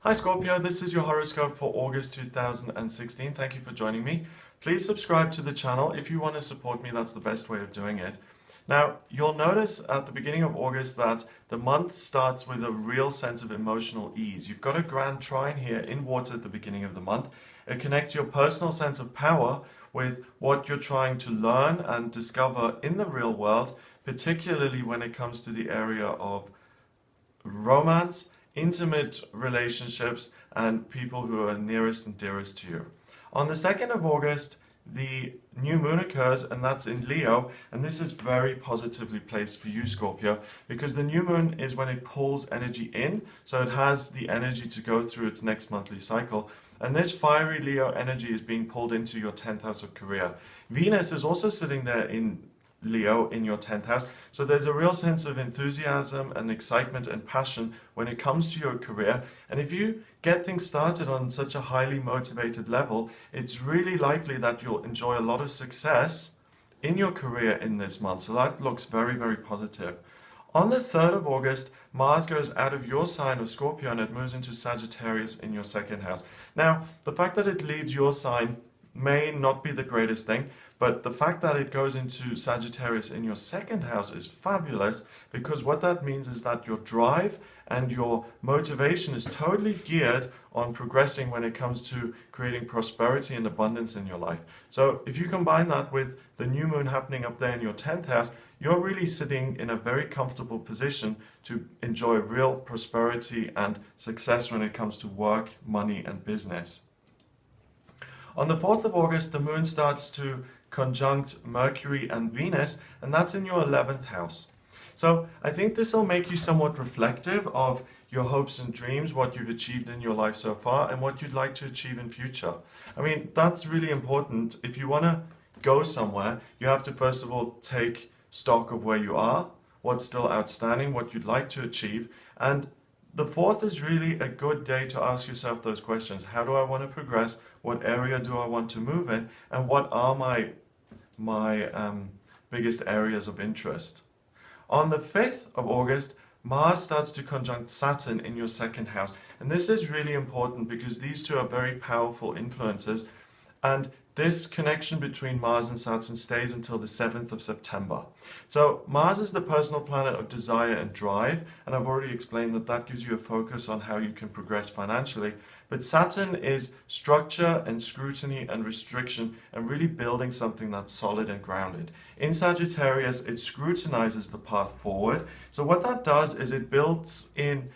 Hi Scorpio, this is your horoscope for August 2016. Thank you for joining me. Please subscribe to the channel. If you want to support me, that's the best way of doing it. Now, you'll notice at the beginning of August that the month starts with a real sense of emotional ease. You've got a grand trine here in water at the beginning of the month. It connects your personal sense of power with what you're trying to learn and discover in the real world, particularly when it comes to the area of romance, intimate relationships, and people who are nearest and dearest to you. On the 2nd of August, the new moon occurs, and that's in Leo, and this is very positively placed for you, Scorpio, because the new moon is when it pulls energy in, so it has the energy to go through its next monthly cycle. And this fiery Leo energy is being pulled into your 10th house of career. Venus is also sitting there in Leo in your 10th house. So there's a real sense of enthusiasm and excitement and passion when it comes to your career. And if you get things started on such a highly motivated level, it's really likely that you'll enjoy a lot of success in your career in this month. So that looks very, very positive. On the 3rd of August, Mars goes out of your sign of Scorpio and it moves into Sagittarius in your 2nd house. Now, the fact that it leaves your sign may not be the greatest thing, but the fact that it goes into Sagittarius in your 2nd house is fabulous, because what that means is that your drive and your motivation is totally geared on progressing when it comes to creating prosperity and abundance in your life. So if you combine that with the new moon happening up there in your 10th house, you're really sitting in a very comfortable position to enjoy real prosperity and success when it comes to work, money, and business. On the 4th of August, the moon starts to conjunct Mercury and Venus, and that's in your 11th house. So I think this will make you somewhat reflective of your hopes and dreams, what you've achieved in your life so far, and what you'd like to achieve in future. I mean, that's really important. If you want to go somewhere, you have to first of all take stock of where you are, what's still outstanding, what you'd like to achieve, and the 4th is really a good day to ask yourself those questions. How do I want to progress? What area do I want to move in? And what are my biggest areas of interest? On the 5th of August, Mars starts to conjunct Saturn in your 2nd house. And this is really important because these two are very powerful influences. And this connection between Mars and Saturn stays until the 7th of September. So Mars is the personal planet of desire and drive, and I've already explained that that gives you a focus on how you can progress financially. But Saturn is structure and scrutiny and restriction and really building something that's solid and grounded. In Sagittarius, it scrutinizes the path forward. So what that does is it builds in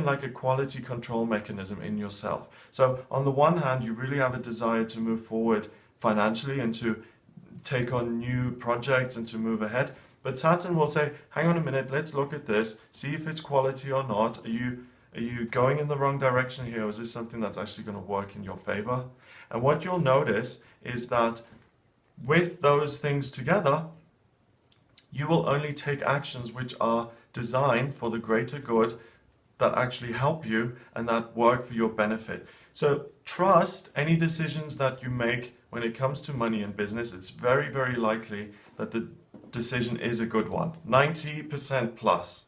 like a quality control mechanism in yourself. So on the one hand, you really have a desire to move forward financially and to take on new projects and to move ahead. But Saturn will say, hang on a minute, let's look at this, see if it's quality or not. Are you going in the wrong direction here? Or is this something that's actually going to work in your favor? And what you'll notice is that with those things together, you will only take actions which are designed for the greater good, that actually help you and that work for your benefit. So trust any decisions that you make when it comes to money and business. It's very, very likely that the decision is a good one, 90% plus.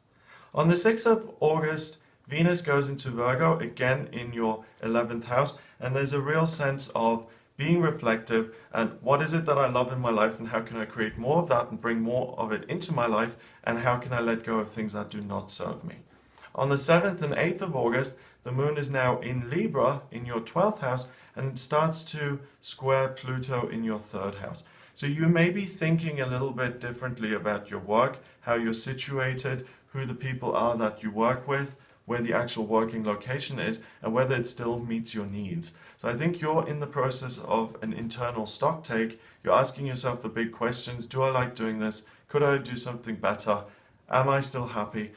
On the 6th of August, Venus goes into Virgo, again in your 11th house, and there's a real sense of being reflective and what is it that I love in my life and how can I create more of that and bring more of it into my life, and how can I let go of things that do not serve me. On the 7th and 8th of August, the moon is now in Libra in your 12th house, and it starts to square Pluto in your 3rd house. So you may be thinking a little bit differently about your work, how you're situated, who the people are that you work with, where the actual working location is, and whether it still meets your needs. So I think you're in the process of an internal stock take. You're asking yourself the big questions. Do I like doing this? Could I do something better? Am I still happy?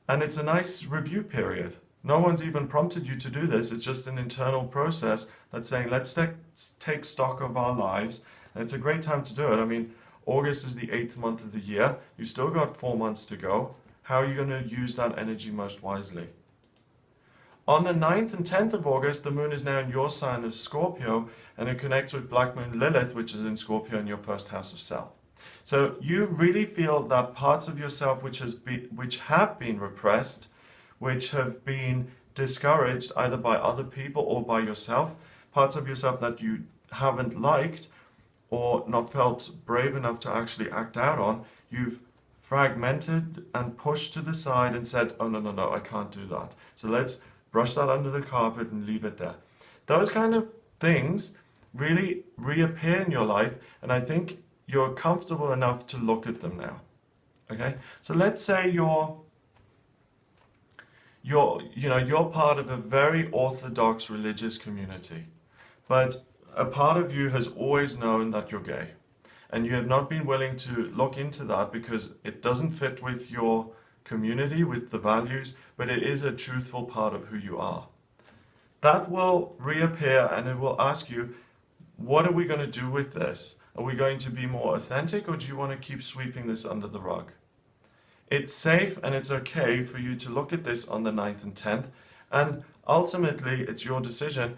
And it's a nice review period. No one's even prompted you to do this. It's just an internal process that's saying, let's take stock of our lives. And it's a great time to do it. I mean, August is the 8th month of the year. You've still got 4 months to go. How are you going to use that energy most wisely? On the 9th and 10th of August, the moon is now in your sign of Scorpio, and it connects with Black Moon Lilith, which is in Scorpio in your 1st house of self. So you really feel that parts of yourself which have been repressed, which have been discouraged either by other people or by yourself, parts of yourself that you haven't liked or not felt brave enough to actually act out on, you've fragmented and pushed to the side and said, oh, no, I can't do that. So let's brush that under the carpet and leave it there. Those kind of things really reappear in your life, and I think you're comfortable enough to look at them now. Okay? So let's say you're part of a very orthodox religious community, but a part of you has always known that you're gay, and you have not been willing to look into that because it doesn't fit with your community, with the values, but it is a truthful part of who you are. That will reappear and it will ask you, what are we going to do with this? Are we going to be more authentic, or do you want to keep sweeping this under the rug? It's safe and it's okay for you to look at this on the 9th and 10th, and ultimately it's your decision.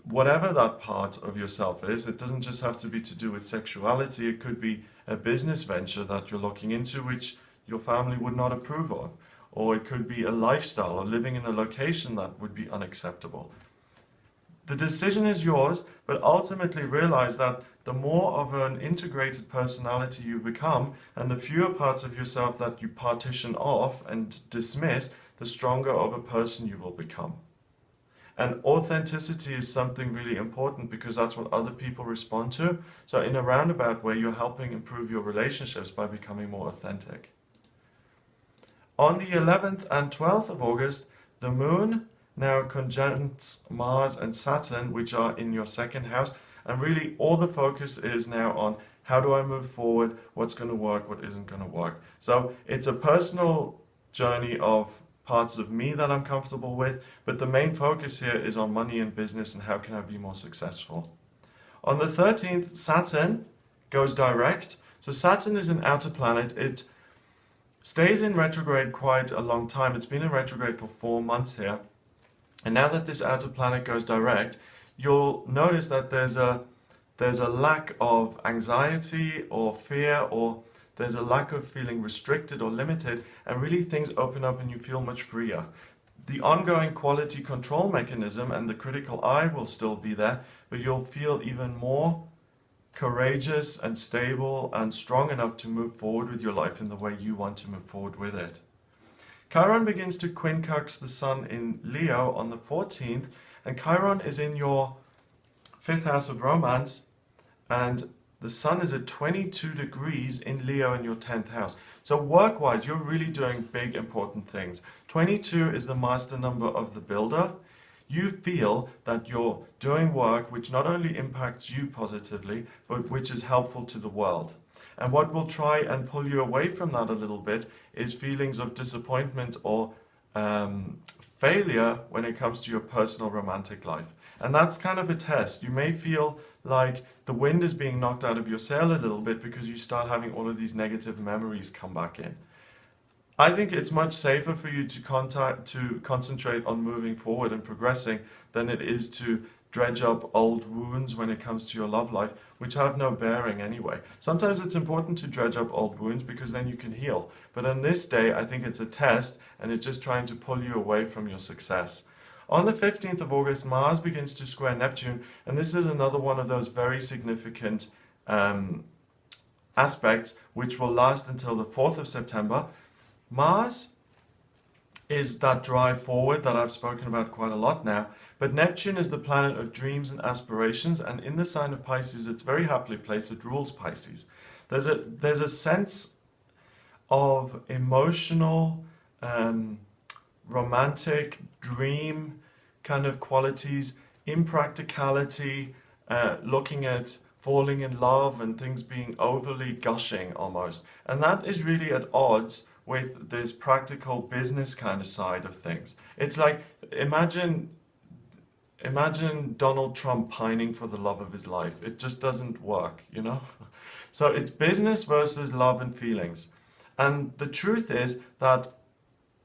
Whatever that part of yourself is, it doesn't just have to be to do with sexuality. It could be a business venture that you're looking into which your family would not approve of, or it could be a lifestyle or living in a location that would be unacceptable. The decision is yours, but ultimately realize that the more of an integrated personality you become and the fewer parts of yourself that you partition off and dismiss, the stronger of a person you will become. And authenticity is something really important because that's what other people respond to. So in a roundabout way, you're helping improve your relationships by becoming more authentic. On the 11th and 12th of August, the moon now conjuncts Mars and Saturn, which are in your second house. And really all the focus is now on how do I move forward, what's going to work, what isn't going to work. So it's a personal journey of parts of me that I'm comfortable with, but the main focus here is on money and business and how can I be more successful. On the 13th, Saturn goes direct. So Saturn is an outer planet. It stays in retrograde quite a long time. It's been in retrograde for 4 months here. And now that this outer planet goes direct, you'll notice that there's a lack of anxiety or fear, or there's a lack of feeling restricted or limited, and really things open up and you feel much freer. The ongoing quality control mechanism and the critical eye will still be there, but you'll feel even more courageous and stable and strong enough to move forward with your life in the way you want to move forward with it. Chiron begins to quincunx the Sun in Leo on the 14th, and Chiron is in your 5th house of romance, and the Sun is at 22 degrees in Leo in your 10th house. So work-wise, you're really doing big, important things. 22 is the master number of the builder. You feel that you're doing work which not only impacts you positively, but which is helpful to the world. And what will try and pull you away from that a little bit is feelings of disappointment or failure when it comes to your personal romantic life. And that's kind of a test. You may feel like the wind is being knocked out of your sail a little bit because you start having all of these negative memories come back in. I think it's much safer for you to concentrate on moving forward and progressing than it is to dredge up old wounds when it comes to your love life, which have no bearing anyway. Sometimes it's important to dredge up old wounds because then you can heal. But on this day, I think it's a test and it's just trying to pull you away from your success. On the 15th of August, Mars begins to square Neptune, and this is another one of those very significant aspects which will last until the 4th of September. Mars is that drive forward that I've spoken about quite a lot now, but Neptune is the planet of dreams and aspirations, and in the sign of Pisces, it's very happily placed. It rules Pisces. There's a sense of emotional, romantic, dream kind of qualities, impracticality, looking at falling in love and things being overly gushing almost. And that is really at odds with this practical business kind of side of things. It's like, imagine Donald Trump pining for the love of his life. It just doesn't work, you know? So it's business versus love and feelings. And the truth is that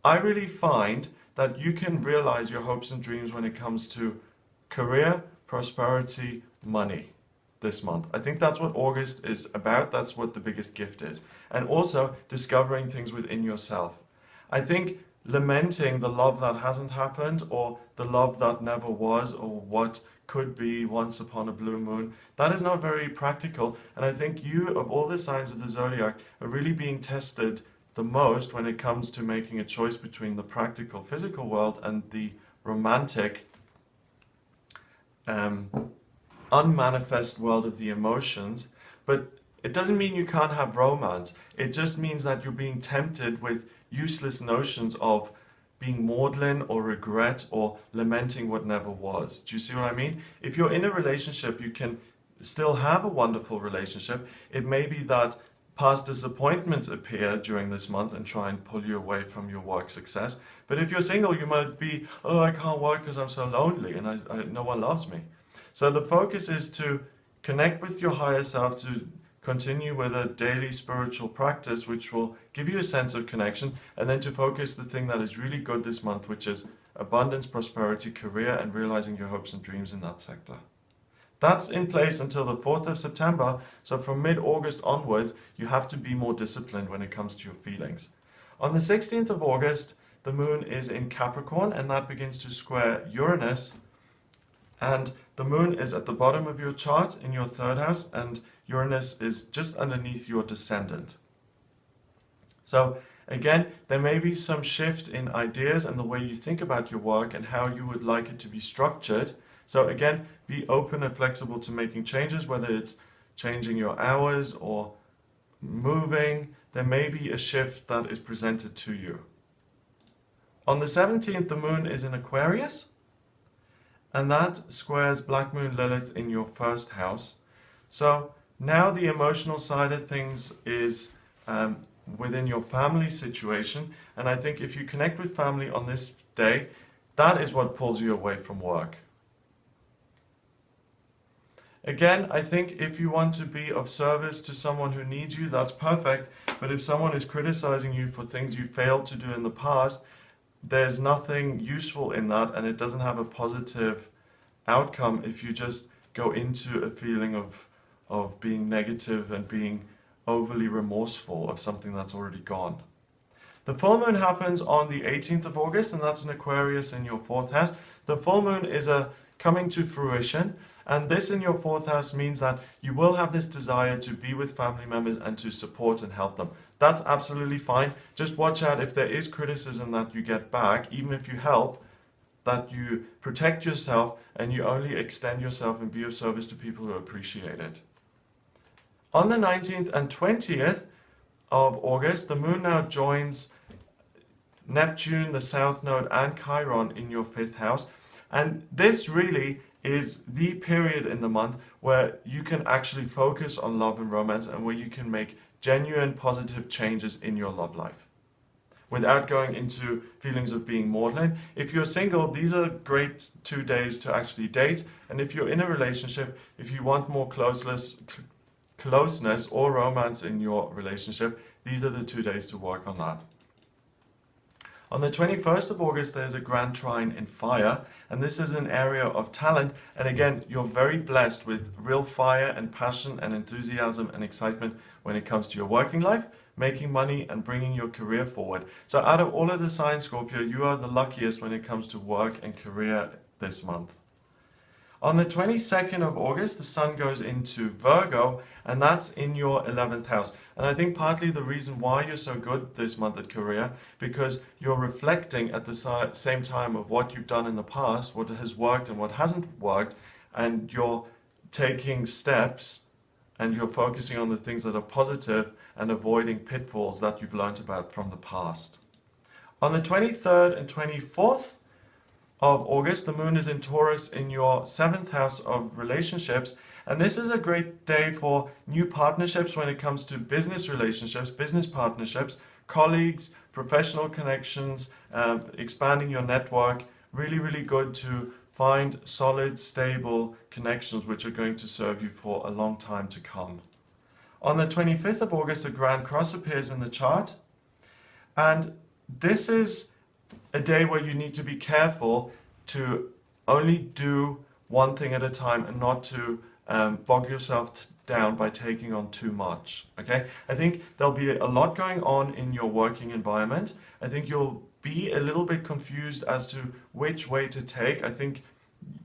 I really find that you can realize your hopes and dreams when it comes to career, prosperity, money this month. I think that's what August is about. That's what the biggest gift is. And also discovering things within yourself. I think lamenting the love that hasn't happened, or the love that never was, or what could be once upon a blue moon. That is not very practical, and I think you, of all the signs of the zodiac, are really being tested the most when it comes to making a choice between the practical physical world and the romantic unmanifest world of the emotions. But it doesn't mean you can't have romance. It just means that you're being tempted with useless notions of being maudlin or regret or lamenting what never was. Do you see what I mean? If you're in a relationship, you can still have a wonderful relationship. It may be that past disappointments appear during this month and try and pull you away from your work success. But if you're single, you might be, oh, I can't work because I'm so lonely and no one loves me. So the focus is to connect with your higher self, to continue with a daily spiritual practice, which will give you a sense of connection, and then to focus the thing that is really good this month, which is abundance, prosperity, career, and realizing your hopes and dreams in that sector. That's in place until the 4th of September, so from mid-August onwards, you have to be more disciplined when it comes to your feelings. On the 16th of August, the moon is in Capricorn, and that begins to square Uranus, and the moon is at the bottom of your chart in your 3rd house, and Uranus is just underneath your descendant. So again, there may be some shift in ideas and the way you think about your work and how you would like it to be structured. So again, be open and flexible to making changes, whether it's changing your hours or moving. There may be a shift that is presented to you. On the 17th, the moon is in Aquarius, and that squares Black Moon Lilith in your 1st house. So now the emotional side of things is within your family situation, and I think if you connect with family on this day, that is what pulls you away from work. Again, I think if you want to be of service to someone who needs you, that's perfect, but if someone is criticizing you for things you failed to do in the past, there's nothing useful in that, and it doesn't have a positive outcome if you just go into a feeling of being negative and being overly remorseful of something that's already gone. The full moon happens on the 18th of August, and that's an Aquarius in your 4th house. The full moon is a coming to fruition, and this in your 4th house means that you will have this desire to be with family members and to support and help them. That's absolutely fine. Just watch out if there is criticism that you get back, even if you help, that you protect yourself and you only extend yourself and be of service to people who appreciate it. On the 19th and 20th of August, the moon now joins Neptune, the South Node, and Chiron in your 5th house. And this really is the period in the month where you can actually focus on love and romance, and where you can make genuine positive changes in your love life without going into feelings of being maudlin. If you're single, these are great 2 days to actually date. And if you're in a relationship, if you want more closeness or romance in your relationship, these are the 2 days to work on that. On the 21st of August, there's a grand trine in fire, and this is an area of talent. And again, you're very blessed with real fire and passion and enthusiasm and excitement when it comes to your working life, making money, and bringing your career forward. So out of all of the signs, Scorpio, you are the luckiest when it comes to work and career this month. On the 22nd of August, the sun goes into Virgo, and that's in your 11th house. And I think partly the reason why you're so good this month at career, because you're reflecting at the same time of what you've done in the past, what has worked and what hasn't worked, and you're taking steps and you're focusing on the things that are positive and avoiding pitfalls that you've learned about from the past. On the 23rd and 24th of August, the moon is in Taurus in your 7th house of relationships, and this is a great day for new partnerships when it comes to business relationships, business partnerships, colleagues, professional connections, expanding your network. Really, really good to find solid, stable connections which are going to serve you for a long time to come. On the 25th of August, a Grand Cross appears in the chart, and this is a day where you need to be careful to only do one thing at a time and not to bog yourself down by taking on too much. Okay, I think there'll be a lot going on in your working environment. I think you'll be a little bit confused as to which way to take. I think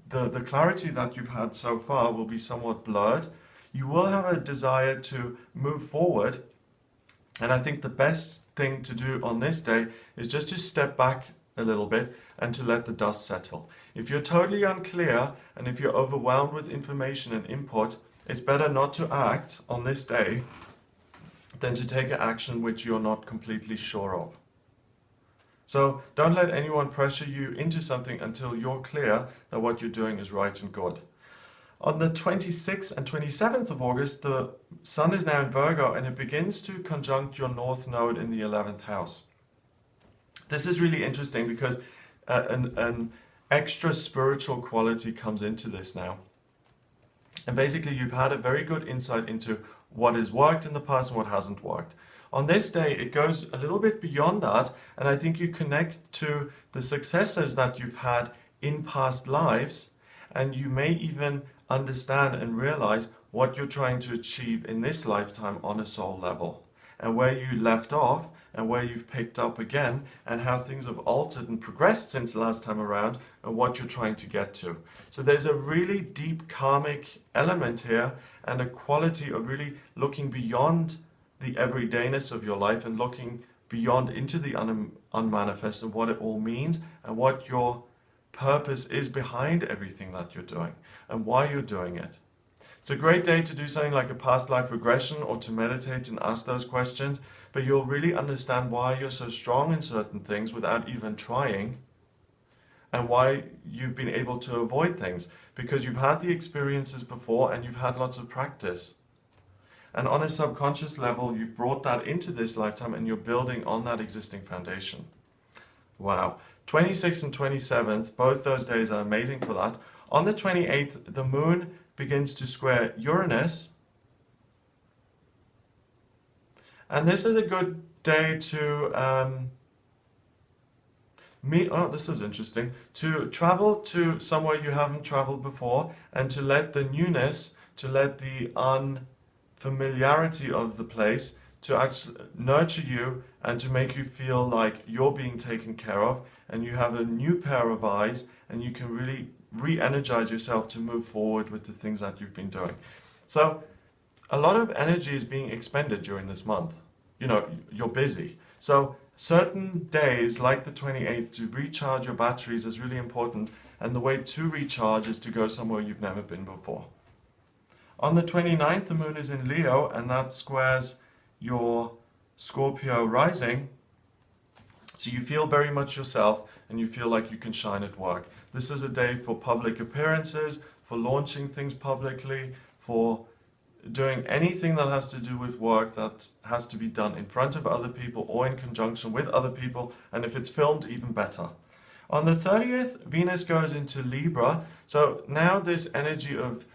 the clarity that you've had so far will be somewhat blurred. You will have a desire to move forward, and I think the best thing to do on this day is just to step back a little bit and to let the dust settle. If you're totally unclear and if you're overwhelmed with information and input, it's better not to act on this day than to take an action which you're not completely sure of. So don't let anyone pressure you into something until you're clear that what you're doing is right and good. On the 26th and 27th of August, the Sun is now in Virgo and it begins to conjunct your North Node in the 11th house. This is really interesting because an extra spiritual quality comes into this now. And basically you've had a very good insight into what has worked in the past and what hasn't worked. On this day, it goes a little bit beyond that, and I think you connect to the successes that you've had in past lives, and you may even understand and realize what you're trying to achieve in this lifetime on a soul level, and where you left off and where you've picked up again, and how things have altered and progressed since last time around, and what you're trying to get to. So there's a really deep karmic element here, and a quality of really looking beyond the everydayness of your life and looking beyond into the unmanifest and what it all means and what your purpose is behind everything that you're doing and why you're doing it. It's a great day to do something like a past life regression or to meditate and ask those questions, but you'll really understand why you're so strong in certain things without even trying, and why you've been able to avoid things because you've had the experiences before and you've had lots of practice. And on a subconscious level, you've brought that into this lifetime and you're building on that existing foundation. Wow. 26th and 27th, both those days are amazing for that. On the 28th, the moon begins to square Uranus. And this is a good day to this is interesting, to travel to somewhere you haven't traveled before and to let the newness, to let the unfamiliarity of the place to actually nurture you and to make you feel like you're being taken care of and you have a new pair of eyes and you can really re-energize yourself to move forward with the things that you've been doing. So a lot of energy is being expended during this month. You know, you're busy. So certain days like the 28th to recharge your batteries is really important, and the way to recharge is to go somewhere you've never been before. On the 29th, the moon is in Leo, and that squares your Scorpio rising. So you feel very much yourself, and you feel like you can shine at work. This is a day for public appearances, for launching things publicly, for doing anything that has to do with work that has to be done in front of other people or in conjunction with other people, and if it's filmed, even better. On the 30th, Venus goes into Libra, so now this energy of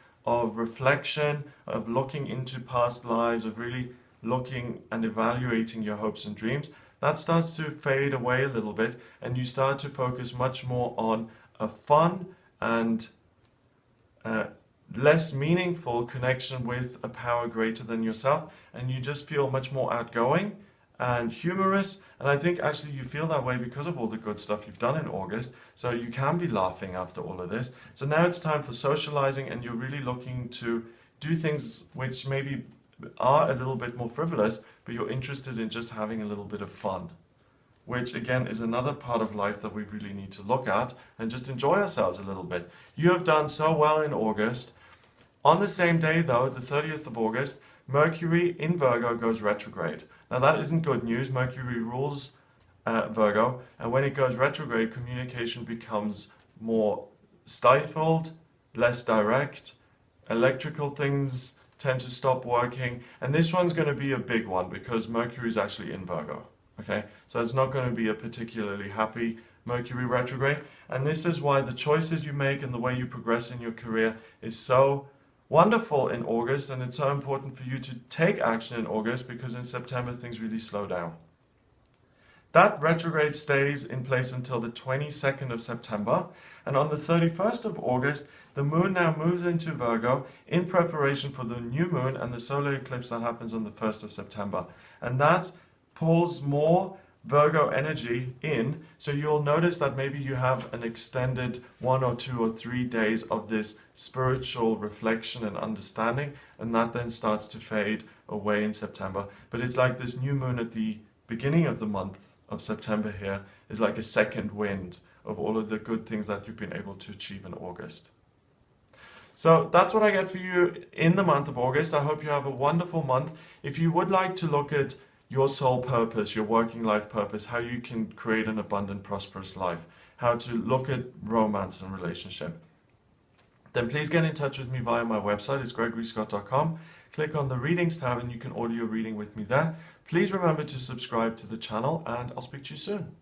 reflection, of looking into past lives, of really looking and evaluating your hopes and dreams, that starts to fade away a little bit, and you start to focus much more on a fun and less meaningful connection with a power greater than yourself, and you just feel much more outgoing and humorous. And I think actually you feel that way because of all the good stuff you've done in August, so you can be laughing after all of this. So now it's time for socializing, and you're really looking to do things which maybe are a little bit more frivolous, but you're interested in just having a little bit of fun, which again is another part of life that we really need to look at and just enjoy ourselves a little bit. You have done so well in August. On the same day though, the 30th of August, Mercury in Virgo goes retrograde. Now that isn't good news. Mercury rules Virgo, and when it goes retrograde, communication becomes more stifled, less direct, electrical things tend to stop working, and this one's going to be a big one because Mercury is actually in Virgo. Okay, so it's not going to be a particularly happy Mercury retrograde, and this is why the choices you make and the way you progress in your career is so wonderful in August, and it's so important for you to take action in August, because in September things really slow down. That retrograde stays in place until the 22nd of September, and on the 31st of August, the moon now moves into Virgo in preparation for the new moon and the solar eclipse that happens on the 1st of September. And that pulls more Virgo energy in, so you'll notice that maybe you have an extended 1 or 2 or 3 days of this spiritual reflection and understanding, and that then starts to fade away in September. But it's like this new moon at the beginning of the month of September here is like a second wind of all of the good things that you've been able to achieve in August. So that's what I get for you in the month of August. I hope you have a wonderful month. If you would like to look at your soul purpose, your working life purpose, how you can create an abundant, prosperous life, how to look at romance and relationship, then please get in touch with me via my website. It's gregoryscott.com. Click on the readings tab and you can order your reading with me there. Please remember to subscribe to the channel, and I'll speak to you soon.